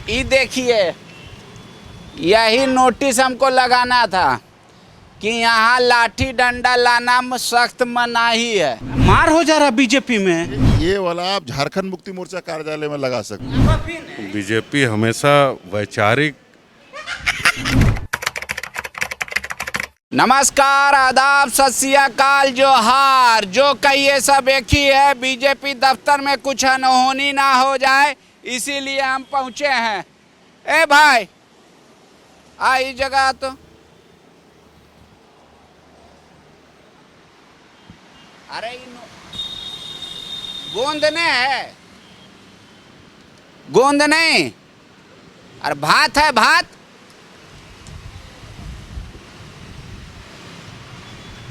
ये देखिए, यही नोटिस हमको लगाना था कि यहाँ लाठी डंडा लाना सख्त मनाही है। मार हो जा रहा बीजेपी में। ये वाला आप झारखंड मुक्ति मोर्चा कार्यालय में लगा सकते हैं। बीजेपी हमेशा वैचारिक। नमस्कार, आदाब, सत श्री अकाल, जोहार। जो कहिए सब एक ही है। बीजेपी दफ्तर में कुछ अनहोनी ना हो जाए, इसीलिए हम पहुंचे हैं। ए भाई, आई जगह तो अरे गोंद ने है, गोंद नहीं, अरे भात है, भात।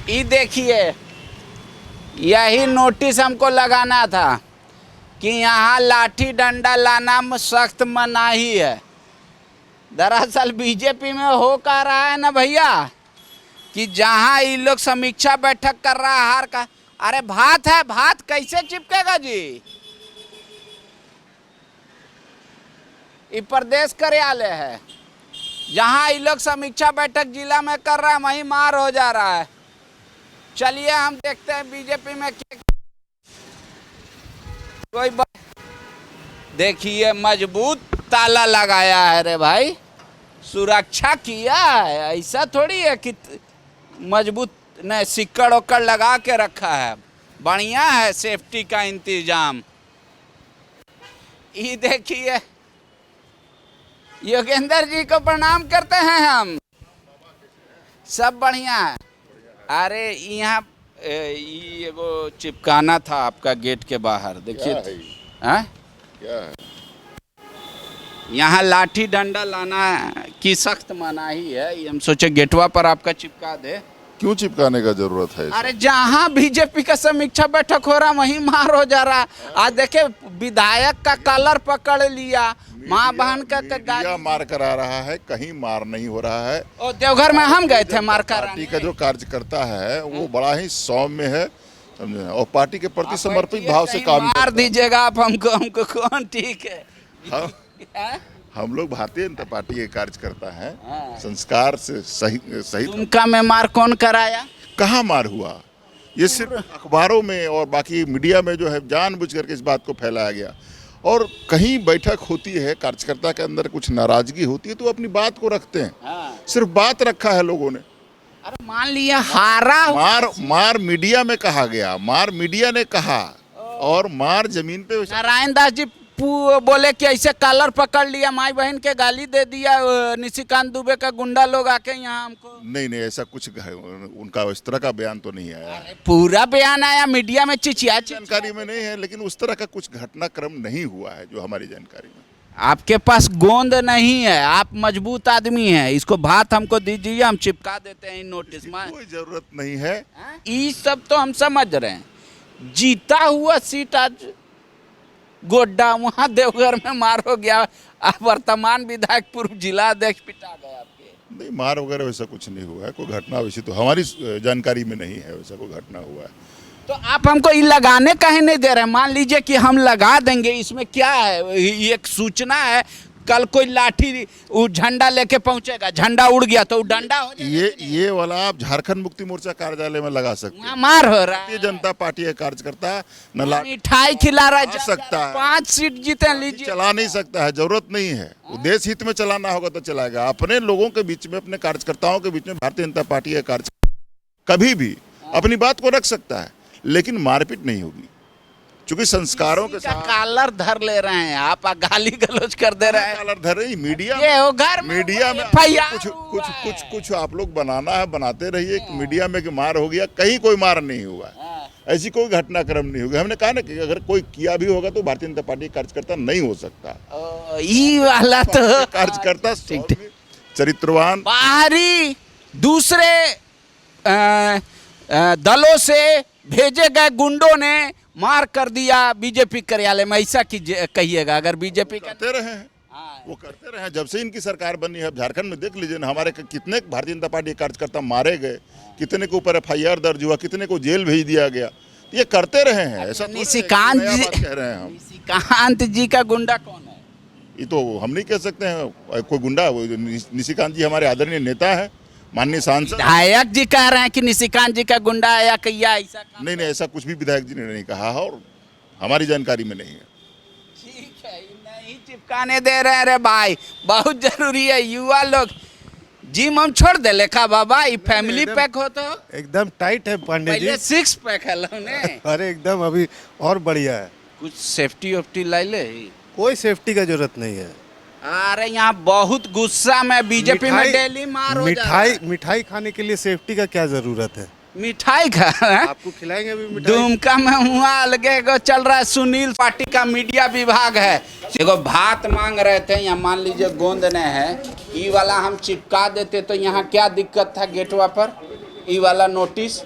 ये देखिए, यही नोटिस हमको लगाना था कि यहाँ लाठी डंडा लाना सख्त मनाही है। दरअसल बीजेपी में हो क्या रहा है ना भैया, कि जहाँ ये लोग समीक्षा बैठक कर रहा है हार का, अरे भात है, भात कैसे चिपकेगा जी। ये प्रदेश कार्यालय है, जहाँ ये लोग समीक्षा बैठक जिला में कर रहा है, वहीं मार हो जा रहा है। चलिए हम देखते हैं बीजेपी में क्या। कोई देखिए, मजबूत ताला लगाया है रे भाई, सुरक्षा किया है। ऐसा थोड़ी है कि मजबूत ने सिक्कड़ उक्कड़ लगा के रखा है। बढ़िया है सेफ्टी का इंतजाम। ये देखिए, योगेंद्र जी को प्रणाम करते हैं हम। सब बढ़िया है। अरे यहाँ ये वो चिपकाना था आपका गेट के बाहर, देखिए। क्या है? यहाँ लाठी डंडा लाना की सख्त मनाही है। ये हम सोचे गेटवा पर आपका चिपका दे। क्यों चिपकाने का जरूरत है? अरे जहाँ बीजेपी का समीक्षा बैठक हो रहा, वहीं मार हो जा रहा। आज देखे, विधायक का कलर पकड़ लिया, माँ बहन का मीडिया मार करा रहा है, कहीं मार नहीं हो रहा है। और देवघर में हम गए थे मार कराने। पार्टी का जो कार्यकर्ता है वो बड़ा ही सौम्य है, समझे, और पार्टी के प्रति समर्पित भाव से काम मार दीजिएगा आप हमको, हमको कौन ठीक है। हम लोग भारतीय जनता पार्टी के कार्यकर्ता हैं, संस्कार से सही। तुमका में मार कौन कराया? कहाँ मार हुआ? ये सिर्फ अखबारों में और बाकी मीडिया में जो है जानबूझ करके इस बात को फैलाया गया। और कहीं बैठक होती है, कार्यकर्ता के अंदर कुछ नाराजगी होती है तो अपनी बात को रखते हैं। सिर्फ बात रखा है लोगों ने। अरे मान लिया हारा, मार मीडिया में कहा गया, मार मीडिया ने कहा, और मार जमीन पे। नारायण दास जी बोले कि ऐसे कॉलर पकड़ लिया, माई बहन के गाली दे दिया, निशिकांत दुबे का गुंडा लोग आके यहाँ हमको। नहीं, ऐसा कुछ उनका इस तरह का बयान तो नहीं आया। पूरा बयान आया मीडिया में, चिचिया जानकारी में नहीं है, लेकिन उस तरह का कुछ घटनाक्रम नहीं हुआ है जो हमारी जानकारी में। आपके पास गोंद नहीं है, आप मजबूत आदमी हैं, इसको भात हमको दीजिए, हम चिपका देते हैं नोटिस में। कोई जरूरत नहीं है। ये सब तो हम समझ रहे हैं। जीता हुआ सीट आज गोड्डा, वहाँ देवघर में मार हो गया। वर्तमान विधायक पूर्व जिला अध्यक्ष पिटा गए आपके। नहीं, मार वगैरह वैसा कुछ नहीं हुआ है। कोई घटना वैसी तो हमारी जानकारी में नहीं है, वैसा कोई घटना हुआ है। तो आप हमको ये लगाने काहे नहीं दे रहे? मान लीजिए कि हम लगा देंगे, इसमें क्या है? ये एक सूचना है, कल कोई लाठी झंडा लेके पहुंचेगा, झंडा उड़ गया तो डंडा हो जाएगा। ये वाला आप झारखंड मुक्ति मोर्चा कार्यालय में लगा सकते हैं। मार हो रहा है। भारतीय जनता पार्टी का कार्यकर्ता न मिठाई खिला रहा है, सकता है, 5 सीट जीते लीजिए, चला नहीं सकता है, जरूरत नहीं है। देश हित में चलाना होगा तो चलाएगा। अपने लोगों के बीच में, अपने कार्यकर्ताओं के बीच में भारतीय जनता पार्टी का कार्यकर्ता कभी भी अपनी बात को रख सकता है, लेकिन मारपीट नहीं होगी। चूंकि संस्कारों के साथ कॉलर धर ले रहे हैं आप, गाली गलौज कर दे रहे हैं। कॉलर धर रही मीडिया मीडिया में कुछ आप लोग बनाना है, बनाते रहिए। मीडिया में कि मार हो गया, कहीं कोई मार नहीं हुआ, ऐसी कोई घटनाक्रम नहीं होगी। हमने कहा ना कि अगर कोई किया भी होगा तो भारतीय जनता पार्टी कार्यकर्ता नहीं हो सकता। ये वाला तो कार्यकर्ता चरित्रवान, बाहरी दूसरे दलों से भेजे गए गुंडों ने मार कर दिया बीजेपी कार्यालय में, ऐसा कहिएगा? अगर बीजेपी करते रहे हैं, वो करते रहे। जब से इनकी सरकार बनी है, झारखंड में देख लीजिए ना, हमारे कितने भारतीय जनता पार्टी कार्यकर्ता मारे गए, कितने के ऊपर FIR दर्ज हुआ, कितने को जेल भेज दिया गया। ये करते रहे हैं। ऐसा निशिकांत जी, कह रहे हैं हम। निशिकांत जी का गुंडा कौन है? ये तो हम नहीं कह सकते हैं कोई गुंडा। वो जो निशिकांत जी हमारे आदरणीय नेता है, माननीय सांसद। विधायक जी कह रहे हैं कि निशिकांत जी का गुंडा आया कैया ऐसा काम? नहीं, ऐसा कुछ भी विधायक जी ने नहीं कहा है और हमारी जानकारी में नहीं है। ठीक है, नहीं चिपकाने दे रहे हैं रे भाई, बहुत जरूरी है। युवा लोग जिम हम छोड़ दे लेखा बाबा, ये फैमिली पैक हो तो एकदम टाइट है पांडे जी। पहले 6 पैक है लोने। अरे एकदम अभी और बढ़िया है, कुछ सेफ्टी वेफ्टी लाई ले। कोई सेफ्टी का जरूरत नहीं है। अरे यहाँ बहुत गुस्सा में बीजेपी में डेली मार हो जा रहा है। मिठाई खाने के लिए सेफ्टी का क्या जरूरत है? मिठाई खा रहे हैं? आपको खिलाएंगे अभी मिठाई। दुमका में हुआ अलगे को चल रहा है। सुनील पार्टी का मीडिया विभाग है, देखो भात मांग रहे थे यहाँ, मान लीजिए गोंद ने है, ई वाला हम चिपका देते तो यहाँ क्या दिक्कत था? गेटवा पर ई वाला नोटिस,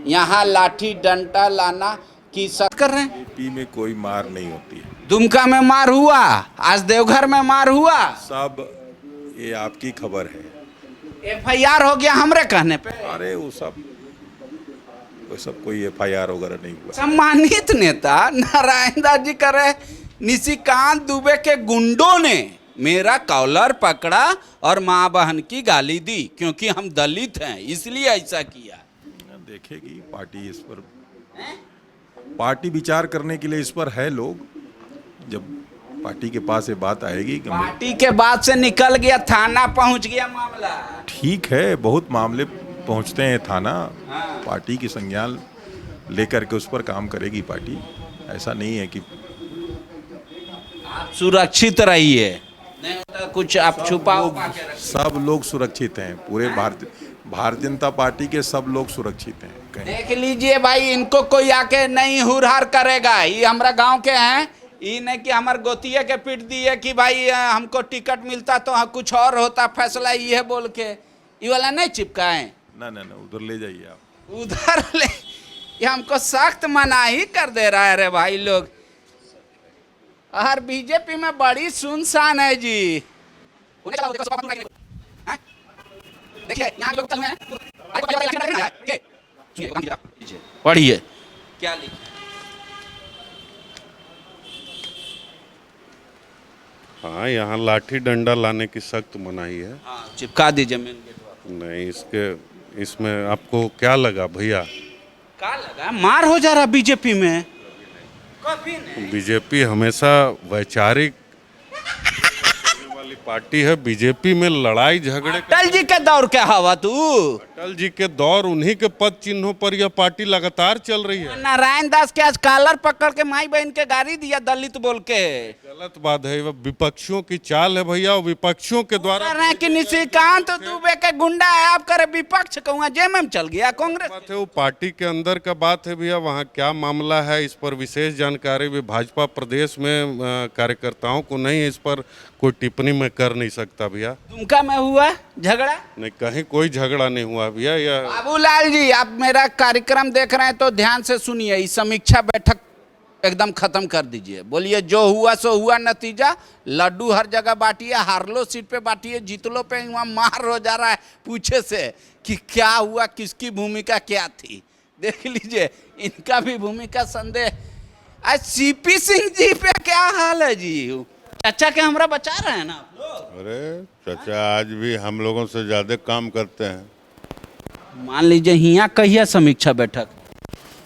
यहाँ लाठी डंडा लाना की सब कर रहे हैं। यूपी में कोई मार नहीं होती है। दुमका में मार हुआ, आज देवघर में मार हुआ, सब ये आपकी खबर है। FIR हो गया हमरे कहने पे। अरे वो सब कोई FIR वगैरह नहीं हुआ। सम्मानित नेता नारायण दास जी कर रहे, निशिकांत दुबे के गुंडों ने मेरा कॉलर पकड़ा और माँ बहन की गाली दी क्योंकि हम दलित हैं, इसलिए ऐसा किया। देखेगी पार्टी इस पर, पार्टी विचार करने के लिए इस पर है लोग। जब पार्टी के पास ये बात आएगी कि पार्टी के बाद से निकल गया, थाना पहुंच गया मामला। ठीक है, बहुत मामले पहुंचते हैं थाना, पार्टी की संज्ञान लेकर के उस पर काम करेगी पार्टी। ऐसा नहीं है कि आप सुरक्षित रहिए, नहीं होता कुछ आप छुपा उपा के रखिए। सब लोग सुरक्षित हैं, पूरे भारतीय जनता पार्टी के सब लोग सुरक्षित हैं। कहीं देख लीजिए भाई, इनको कोई आके नहीं हुरहार करेगा। ये हमारा गांव के हैं, ये नहीं कि हमारे गोतिये के पीट दिए कि भाई हमको टिकट मिलता तो कुछ और होता फैसला, ये बोल के ये वाला नहीं चिपकाए। ना उधर ले जाइए आप। उधर ले, ये हमको सख्त मनाही कर दे रहा है रे भाई लोग। और बीजेपी में बड़ी सुनसान है जी। देखिए यहाँ लोग चल रहे हैं, पढ़िए क्या लिखा। हाँ, यहाँ लाठी डंडा लाने की सख्त मनाही है। हाँ, चिपका दीजिए मेन गेट पर। नहीं, इसमें आपको क्या लगा भैया? क्या लगा मार हो जा रहा बीजेपी में? कभी नहीं। बीजेपी हमेशा वैचारिक वाली पार्टी है। बीजेपी में लड़ाई झगड़े अटल जी के दौर के हवा तू। अटल जी के दौर, उन्हीं के पद चिन्हों पर यह पार्टी लगातार चल रही है। नारायण दास के आज कॉलर पकड़ के माई बहन के गाड़ी दिया दलित बोल के। गलत बात है, वह विपक्षियों की चाल है भैया। विपक्षियों के द्वारा कह रहे हैं कि निशिकांत दुबे के गुंडा है, आप करे विपक्ष कहूँगा जेएमएम चल गया कांग्रेस। बात है, वो पार्टी के अंदर का बात है भैया। वहाँ क्या मामला है, इस पर विशेष जानकारी भी भाजपा प्रदेश में कार्यकर्ताओं को नहीं है। इस पर कोई टिप्पणी मैं कर नहीं सकता भैया। दुमका में हुआ झगड़ा? नहीं, कहीं कोई झगड़ा नहीं हुआ भैया। यह बाबूलाल जी, आप मेरा कार्यक्रम देख रहे हैं तो ध्यान से सुनिए। इस समीक्षा बैठक एकदम खत्म कर दीजिए। बोलिए जो हुआ सो हुआ, नतीजा लड्डू हर जगह बांटिए, हारलो सीट पे बांटिए, जीतलो पे वहाँ मार हो जा रहा है पूछे से कि क्या हुआ, किसकी भूमिका क्या थी। देख लीजिए, इनका भी भूमिका संदेह। आज CP सिंह जी पे क्या हाल है जी? चाचा के हमरा बचा रहे हैं ना आप लोग। अरे चाचा आज भी हम लोगों से ज्यादा काम करते हैं। मान लीजिए यहाँ कहिए समीक्षा बैठक?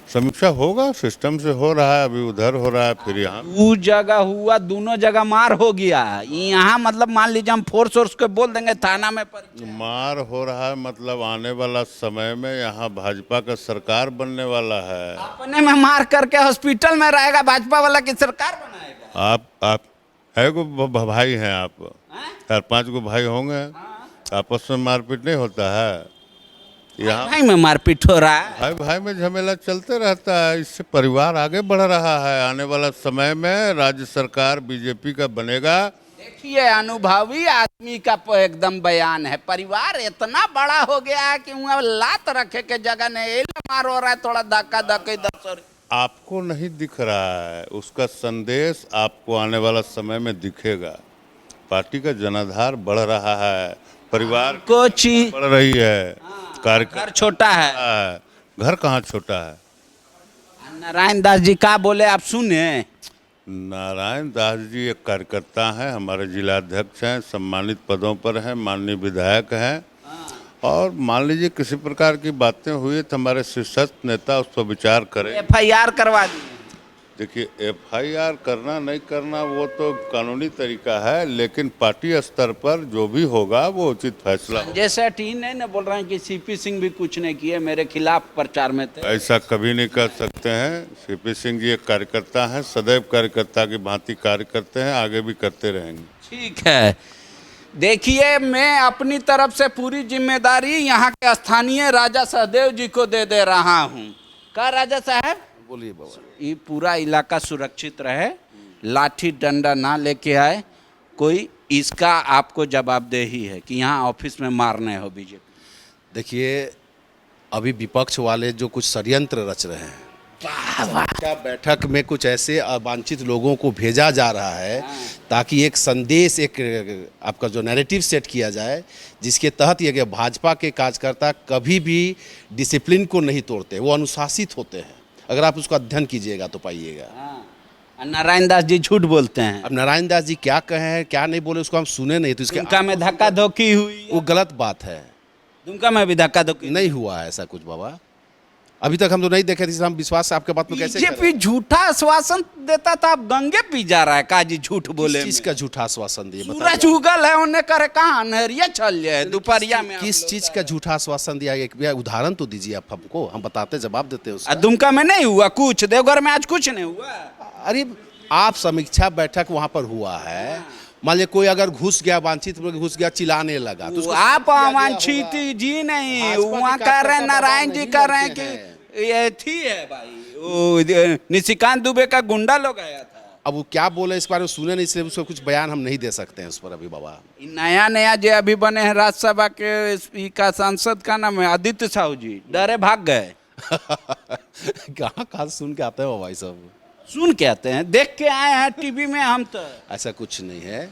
समीक्षा होगा, सिस्टम से हो रहा है, अभी उधर हो रहा है, फिर यहाँ। दो जगह हुआ, दोनों जगह मार हो गया। यहाँ मतलब मान लीजिए हम फोर्स के बोल देंगे थाना में मार हो रहा है, मतलब आने वाला समय में यहाँ भाजपा का सरकार बनने वाला है। अपने में मार करके हॉस्पिटल में रहेगा भाजपा वाला की सरकार बनाएगा। आप है को भाई हैं आप? 4-5 गो भाई होंगे, आपस में मारपीट नहीं होता है? यहाँ भाई में मारपीट हो रहा है, भाई में झमेला चलते रहता है। इससे परिवार आगे बढ़ रहा है। आने वाला समय में राज्य सरकार बीजेपी का बनेगा। देखिए अनुभवी आदमी का एकदम बयान है। परिवार इतना बड़ा हो गया है कि वहाँ लात रखे के जगह नहीं, मार हो रहा है, थोड़ा धक्का धक्की 10। आपको नहीं दिख रहा है, उसका संदेश आपको आने वाला समय में दिखेगा। पार्टी का जनाधार बढ़ रहा है, परिवार को चीज बढ़ रही है, घर छोटा है। घर कहाँ छोटा है? नारायण दास जी का बोले आप सुने? नारायण दास जी एक कार्यकर्ता हैं, हमारे जिलाध्यक्ष हैं, सम्मानित पदों पर हैं, माननीय विधायक हैं। और मान लीजिए किसी प्रकार की बातें हुई तो हमारे शीर्षस्थ नेता उस पर विचार करें। FIR करवा दी। देखिए, FIR करना नहीं करना वो तो कानूनी तरीका है, लेकिन पार्टी स्तर पर जो भी होगा वो उचित फैसला होगा। जैसे टी नहीं ना बोल रहे हैं कि CP सिंह भी कुछ नहीं किए, मेरे खिलाफ प्रचार में थे। ऐसा कभी नहीं कर सकते हैं। CP सिंह जी एक कार्यकर्ता हैं, सदैव कार्यकर्ता की भांति कार्य करते हैं, आगे भी करते रहेंगे। ठीक है, देखिए मैं अपनी तरफ से पूरी जिम्मेदारी यहाँ के स्थानीय राजा सहदेव जी को दे रहा हूँ। का राजा साहब बोलिए बाबा। ये पूरा इलाका सुरक्षित रहे, लाठी डंडा ना लेके आए कोई, इसका आपको जवाबदेही है कि यहाँ ऑफिस में मारने हो बीजेपी। देखिए, अभी विपक्ष वाले जो कुछ षड्यंत्र रच रहे हैं, समीक्षा बैठक में कुछ ऐसे अवांछित लोगों को भेजा जा रहा है ताकि एक संदेश, एक आपका जो नैरेटिव सेट किया जाए, जिसके तहत ये कि भाजपा के कार्यकर्ता कभी भी डिसिप्लिन को नहीं तोड़ते, वो अनुशासित होते हैं। अगर आप उसका अध्ययन कीजिएगा तो पाइएगा। नारायण दास जी झूठ बोलते हैं। अब नारायण दास जी क्या कहे हैं क्या नहीं बोले उसको हम सुने नहीं, तो इसके दुमका में धक्का धोकी हुई, वो गलत बात है। दुमका में भी धक्का धोकी नहीं हुआ है ऐसा कुछ बाबा, अभी तक हम तो नहीं देखे थे। हम विश्वास आपके बात में कैसे बीजेपी झूठा आश्वासन देता था, अब गंगे पी जा रहा है। काजी झूठ बोले, किस चीज का झूठा आश्वासन दिए सूरज उगल है उन्हें करे कहाँ अंधेरिया चल जाए दोपहरिया में। किस चीज का झूठा आश्वासन दिया, एक उदाहरण तो दीजिए आप हमको, हम बताते जवाब देते उसका। दुमका में नहीं हुआ कुछ, देवघर में आज कुछ नहीं हुआ। अरे आप समीक्षा बैठक वहां पर हुआ है, मान लीजिए कोई अगर घुस गया, वांछित घुस गया, चिल्लाने लगा तो आप अवांछित जी नहीं, वहाँ कह रहे हैं नारायण जी कह रहे हैं कि ये थी है भाई, वो निशिकांत दुबे का गुंडा लोग आया था। अब वो क्या बोले इस बारे में सुने नहीं, इसलिए उसको कुछ बयान हम नहीं दे सकते हैं उस पर अभी बाबा। नया जो अभी बने हैं राज्यसभा के स्पीकर, सांसद का नाम है आदित्य साहू जी, डरे भाग गए। कहाँ सुन के आते हैं बाबा, सब सुन के आते हैं, देख के आए हैं टीवी में हम तो। ऐसा कुछ नहीं है,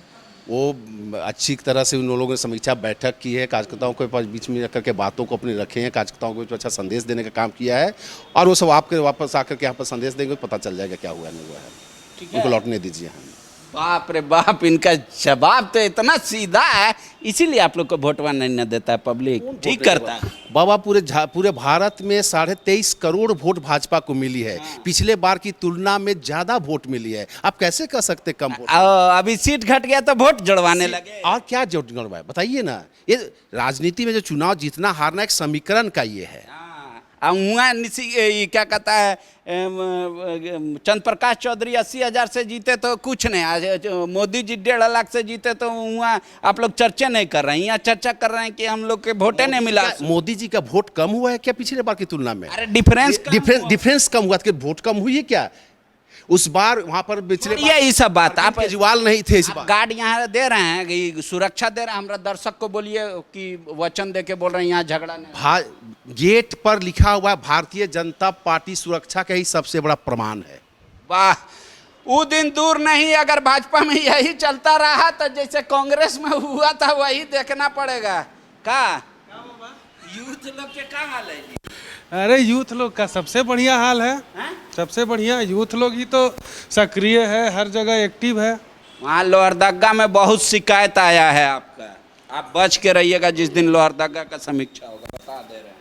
वो अच्छी तरह से उन लोगों ने समीक्षा बैठक की है, कार्यकर्ताओं के पास बीच में रखकर के बातों को अपने रखे हैं, कार्यकर्ताओं को अच्छा संदेश देने का काम किया है, और वो सब आपके वापस आकर के यहाँ पर संदेश देंगे, पता चल जाएगा क्या हुआ नहीं हुआ है। उनको लौटने दीजिए। हम बाप रे बाप, इनका जवाब तो इतना सीधा है, इसीलिए आप लोग को वोटवा नहीं देता है पब्लिक, ठीक करता है बाबा। पूरे भारत में 23.5 करोड़ वोट भाजपा को मिली है, पिछले बार की तुलना में ज्यादा वोट मिली है। आप कैसे कह सकते कम वोट? अभी सीट घट गया तो वोट जड़वाने लगे। और क्या जोड़वाए बताइए ना, ये राजनीति में जो चुनाव जीतना हारना एक समीकरण का ये है। वहाँ क्या कहता है, चंद्र प्रकाश चौधरी 80,000 से जीते तो कुछ नहीं, आज मोदी जी 1.5 लाख से जीते तो वहाँ आप लोग चर्चा नहीं कर रहे हैं, यहाँ चर्चा कर रहे हैं कि हम लोग के वोटे नहीं मिला। मोदी जी का वोट कम हुआ है क्या पिछले बार की तुलना में? अरे डिफरेंस कम हुआ, वोट कम हुई है क्या उस बार वहां पर? ये सब बात आप केजरीवाल नहीं थे इस बार। गार्ड यहाँ दे रहे हैं कि सुरक्षा दे रहे हैं, हमारा दर्शक को बोलिए कि वचन दे के बोल रहे हैं यहाँ झगड़ा नहीं। गेट पर लिखा हुआ है भारतीय जनता पार्टी सुरक्षा का ही सबसे बड़ा प्रमाण है। वाह, वो दिन दूर नहीं, अगर भाजपा में यही चलता रहा तो जैसे कांग्रेस में हुआ था वही देखना पड़ेगा। का यूथ लोग के क्या हाल है? अरे यूथ लोग का सबसे बढ़िया हाल है, सबसे बढ़िया यूथ लोग ही तो सक्रिय है, हर जगह एक्टिव है। वहाँ लोहरदगा में बहुत शिकायत आया है आपका, आप बच के रहिएगा जिस दिन लोहरदगा का समीक्षा होगा, बता दे रहे हैं।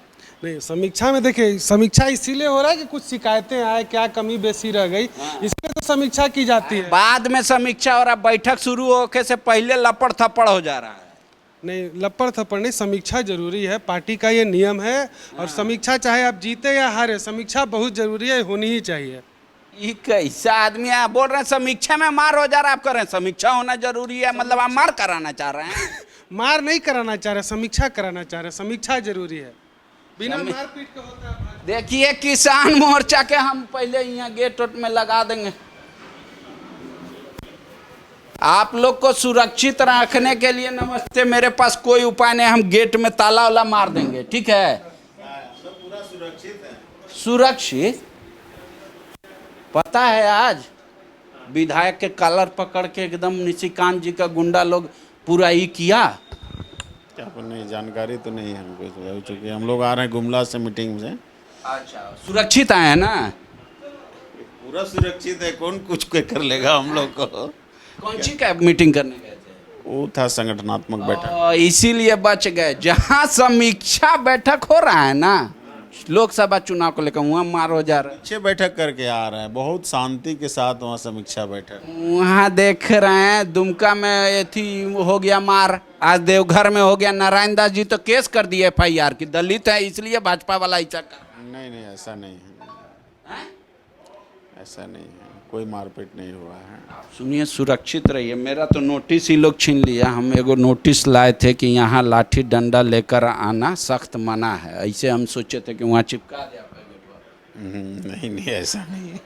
नहीं, समीक्षा में देखिए, समीक्षा इसीलिए हो रहा है कि कुछ शिकायतें आए, क्या कमी बेसी रह गई, इसलिए तो समीक्षा की जाती है। बाद में समीक्षा और बैठक शुरू होके से पहले लपड़ थप्पड़ हो जा रहा है। नहीं, लपड़ थप्पड़ नहीं, समीक्षा जरूरी है, पार्टी का ये नियम है। और समीक्षा चाहे आप जीते या हारे, समीक्षा बहुत जरूरी है, होनी ही चाहिए। ये कैसा आदमी है, बोल रहे हैं समीक्षा में मार हो जा रहा है, आप कह रहे हैं समीक्षा होना जरूरी है, मतलब आप मार कराना चाह रहे हैं? मार नहीं कराना चाह रहे, समीक्षा कराना चाह रहे, समीक्षा जरूरी है, बिना मारपीट के होता है। देखिए किसान मोर्चा के हम पहले यहाँ गेट वेट में लगा देंगे, आप लोग को सुरक्षित रखने के लिए। नमस्ते, मेरे पास कोई उपाय नहीं, हम गेट में ताला वाला मार देंगे, ठीक है? सब पूरा सुरक्षित है। सुरक्षित? पता है आज विधायक के कॉलर पकड़ के एकदम निशिकांत जी का गुंडा लोग पूरा ही किया। क्या नहीं, जानकारी तो नहीं है हमको, चूँकि हम लोग आ रहे हैं गुमला से मीटिंग से। अच्छा, सुरक्षित आए हैं ना? पूरा सुरक्षित है, कौन कुछ कर लेगा हम लोग को। कौन सी का मीटिंग करने गए थे? वो था संगठनात्मक बैठक। इसीलिए बच गए। जहाँ समीक्षा बैठक हो रहा है ना लोकसभा चुनाव को लेकर, वहाँ मार हो जा रहा है। अच्छे बैठक करके आ रहे हैं, बहुत शांति के साथ वहाँ समीक्षा बैठक। वहाँ देख रहे हैं दुमका में थी हो गया मार, आज देवघर में हो गया। नारायण दास जी तो केस कर दिए FIR की, दलित है इसलिए भाजपा वाला ऐसा कर। नहीं ऐसा नहीं है, ऐसा नहीं है, कोई मारपीट नहीं हुआ है। सुनिए, सुरक्षित रहिए। मेरा तो नोटिस ही लोग छीन लिया। हम एगो नोटिस लाए थे कि यहाँ लाठी डंडा लेकर आना सख्त मना है। ऐसे हम सोचे थे कि वहाँ चिपका दिया। नहीं ऐसा नहीं है,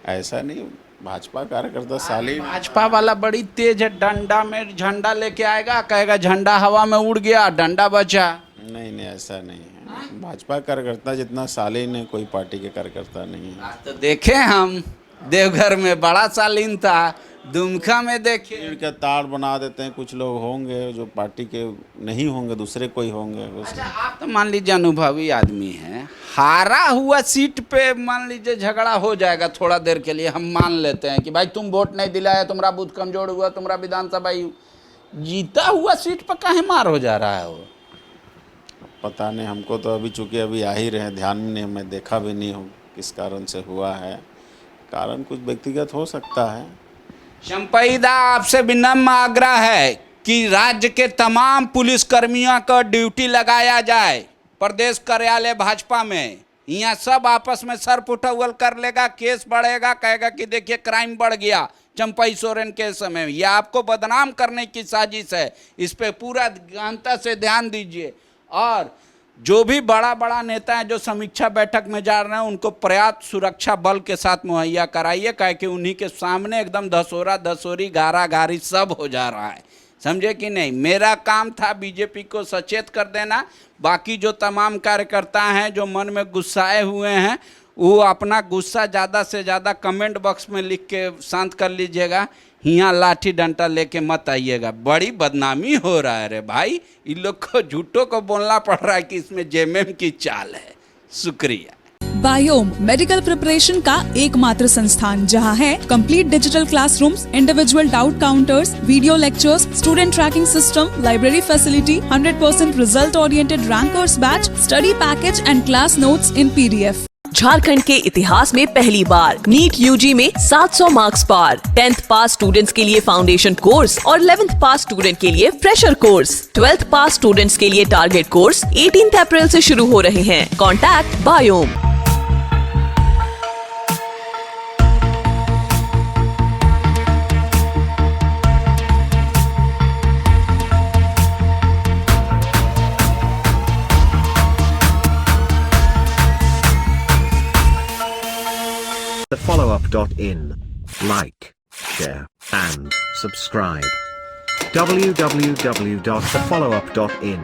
ऐसा नहीं। भाजपा कार्यकर्ता साली भाजपा वाला बड़ी तेज है, डंडा में झंडा लेके आएगा, कहेगा झंडा हवा में उड़ गया, डंडा बचा। नहीं ऐसा नहीं है। भाजपा कार्यकर्ता जितना शालीन है कोई पार्टी के कार्यकर्ता नहीं है। तो देखे हम देवघर में बड़ा शालीन था, दुमका में देखे। इनका ताड़ बना देते हैं, कुछ लोग होंगे जो पार्टी के नहीं होंगे, दूसरे कोई होंगे। अच्छा, आप तो मान लीजिए अनुभवी आदमी हैं, हारा हुआ सीट पे मान लीजिए झगड़ा हो जाएगा थोड़ा देर के लिए, हम मान लेते हैं कि भाई तुम वोट नहीं दिलाया, तुम्हारा बूथ कमजोर हुआ, तुम्हारा विधानसभा जीता हुआ सीट पर काहे मार हो जा रहा है वो? पता नहीं, हमको तो अभी चूंकि अभी आ ही रहे, ध्यान में नहीं, मैं देखा भी नहीं हूँ किस कारण से हुआ है। कारण कुछ व्यक्तिगत हो सकता है। चंपईदा, आपसे विनम्र आग्रह है कि राज्य के तमाम पुलिसकर्मियों का ड्यूटी लगाया जाए प्रदेश कार्यालय भाजपा में। यहाँ सब आपस में सर पुटौल कर लेगा, केस बढ़ेगा, कहेगा कि देखिए क्राइम बढ़ गया चंपई सोरेन के समय। यह आपको बदनाम करने की साजिश है, इस पे पूरा गहनता से ध्यान दीजिए। और जो भी बड़ा बड़ा नेता है जो समीक्षा बैठक में जा रहे हैं, उनको पर्याप्त सुरक्षा बल के साथ मुहैया कराइए, काहे कि उन्हीं के सामने एकदम धसोरा धसोरी गारा गारी सब हो जा रहा है। समझे कि नहीं? मेरा काम था बीजेपी को सचेत कर देना। बाकी जो तमाम कार्यकर्ता हैं जो मन में गुस्साए हुए हैं, वो अपना गुस्सा ज़्यादा से ज़्यादा कमेंट बॉक्स में लिख के शांत कर लीजिएगा। यहाँ लाठी डंडा लेके मत आइएगा, बड़ी बदनामी हो रहा है रे भाई। इन लोग को झूठों को बोलना पड़ रहा है कि इसमें जेएमएम की चाल है। शुक्रिया। बायोम मेडिकल प्रिपरेशन का एकमात्र संस्थान जहां है complete digital classrooms, individual doubt counters, video lectures, student tracking system, library facility, 100% result oriented rankers batch, study package and class notes in PDF। Jharkhand के इतिहास में पहली बार नीट UG में 700 मार्क्स पार। 10th पास स्टूडेंट्स के लिए फाउंडेशन कोर्स और 11th पास student के लिए फ्रेशर कोर्स। 12th पास स्टूडेंट्स के लिए टारगेट कोर्स 18 अप्रैल से शुरू हो रहे हैं। Contact biome. thefollowup.in. Like, share, and subscribe. www.thefollowup.in